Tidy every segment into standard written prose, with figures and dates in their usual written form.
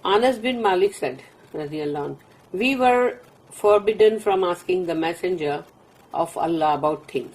Anas bin Malik said, radiyallahu anhu, we were forbidden from asking the messenger of Allah about things.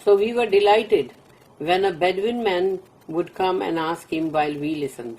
So we were delighted when a Bedouin man would come and ask him while we listened.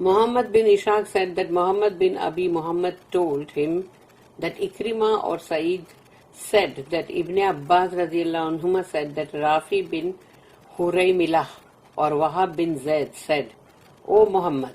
Muhammad bin Ishaq said that Muhammad bin Abi Muhammad told him that Ikrimah or Sa'id said that Ibn Abbas radiyallahu anhuma said that Rafi bin Huraymilah or Wahab bin Zaid said, O Muhammad,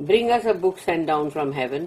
bring us a book sent down from heaven,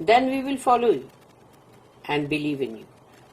then we will follow you and believe in you,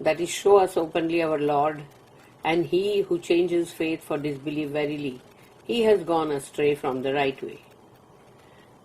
that is, show us openly our Lord, and he who changes faith for disbelief, verily he has gone astray from the right way.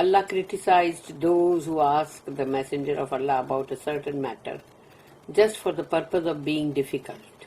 Allah criticized those who asked the messenger of Allah about a certain matter just for the purpose of being difficult.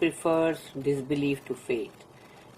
prefers disbelief to faith,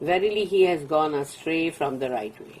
verily he has gone astray from the right way.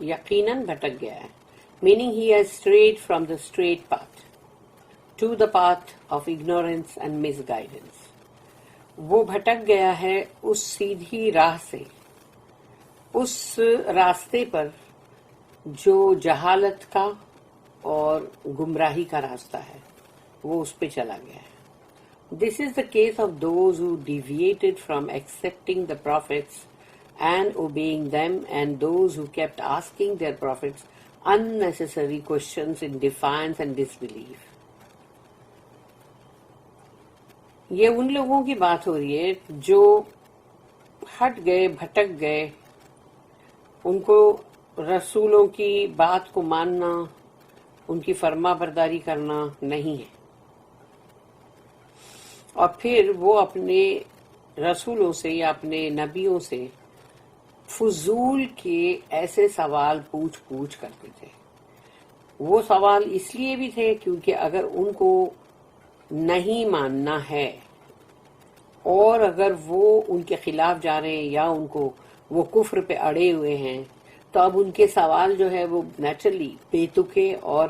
یقیناً بھٹک گیا ہے. Meaning he has strayed from the straight path to the path of ignorance and misguidance. وہ بھٹک گیا ہے اس سیدھی راہ سے، اس راستے پر جو جہالت کا اور گمراہی کا راستہ ہے، وہ اس پہ چلا گیا ہے. This is the case of those who deviated from accepting the prophets and obeying them, and those who kept asking their prophets unnecessary questions in defiance and disbelief. یہ ان لوگوں کی بات ہو رہی ہے جو ہٹ گئے، بھٹک گئے. ان کو رسولوں کی بات کو ماننا، ان کی فرما برداری کرنا نہیں ہے، اور پھر وہ اپنے رسولوں سے یا اپنے نبیوں سے فضول کے ایسے سوال پوچھ کرتے تھے. وہ سوال اس لیے بھی تھے کیونکہ اگر ان کو نہیں ماننا ہے اور اگر وہ ان کے خلاف جا رہے ہیں یا ان کو وہ کفر پہ اڑے ہوئے ہیں، تو اب ان کے سوال جو ہے وہ نیچرلی بے تکے اور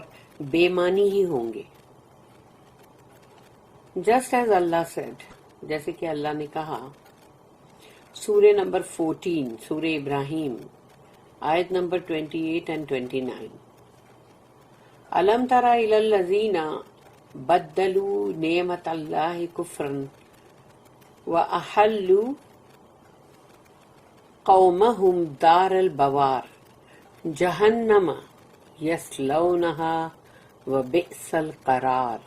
بے معنی ہی ہوں گے. جسٹ ایز اللہ سیڈ، جیسے کہ اللہ نے کہا سورہ نمبر 14 سورہ ابراہیم آیت نمبر 28 and 29. الم تر الی الذین بدلوا نعمت اللہ کفرا واحلوا قومهم دار البوار جہنم یصلونها وبئس القرار.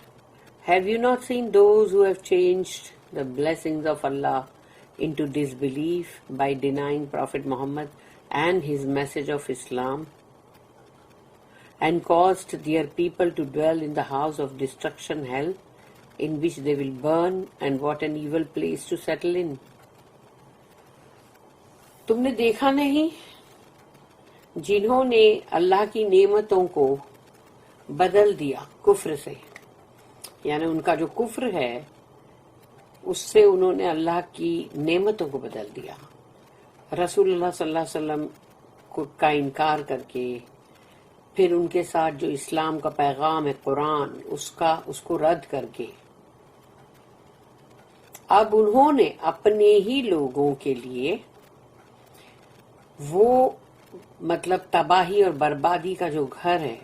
Have you not seen those who have changed the blessings of Allah into disbelief by denying Prophet Muhammad and his message of Islam, and caused their people to dwell in the house of destruction, hell, in which they will burn, and what an evil place to settle in. تم نے دیکھا نہیں جنہوں نے اللہ کی نعمتوں کو بدل دیا کفر سے، یعنی ان کا جو کفر ہے اس سے انہوں نے اللہ کی نعمتوں کو بدل دیا، رسول اللہ صلی اللہ علیہ وسلم کا انکار کر کے، پھر ان کے ساتھ جو اسلام کا پیغام ہے قرآن اس کو رد کر کے. اب انہوں نے اپنے ہی لوگوں کے لیے وہ مطلب تباہی اور بربادی کا جو گھر ہے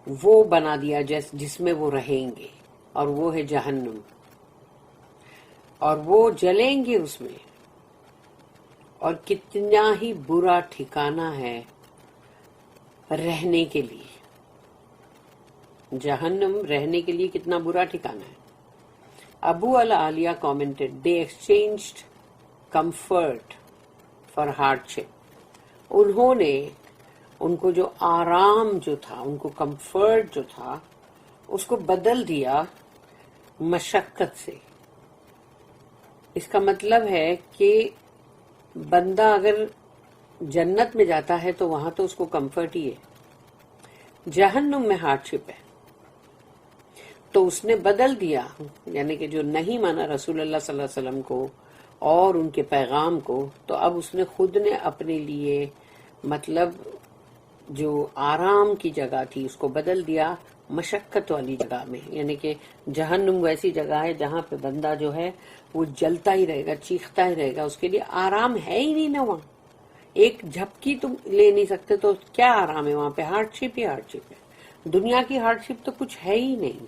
وہ بنا دیا جس میں وہ رہیں گے، اور وہ ہے جہنم، اور وہ جلیں گے اس میں. اور کتنا ہی برا ٹھکانہ ہے رہنے کے لیے، جہنم رہنے کے لیے کتنا برا ٹھکانہ ہے. ابو العالیہ commented, they exchanged comfort for hardship. انہوں نے ان کو جو آرام جو تھا، ان کو کمفرٹ جو تھا، اس کو بدل دیا مشقت سے. اس کا مطلب ہے کہ بندہ اگر جنت میں جاتا ہے تو وہاں تو اس کو کمفرٹ ہی ہے، جہنم میں ہارڈ شپ ہے. تو اس نے بدل دیا، یعنی کہ جو نہیں مانا رسول اللہ صلی اللہ علیہ وسلم کو اور ان کے پیغام کو، تو اب اس نے خود نے اپنے لیے مطلب جو آرام کی جگہ تھی اس کو بدل دیا مشقت والی جگہ میں. یعنی کہ جہنم ویسی جگہ ہے جہاں پہ بندہ جو ہے وہ جلتا ہی رہے گا، چیختا ہی رہے گا، اس کے لیے آرام ہے ہی نہیں نا. وہاں ایک جھپکی تم لے نہیں سکتے تو کیا آرام ہے وہاں پہ؟ ہارڈ شپ ہی ہارڈ شپ ہے. دنیا کی ہارڈ شپ تو کچھ ہے ہی نہیں.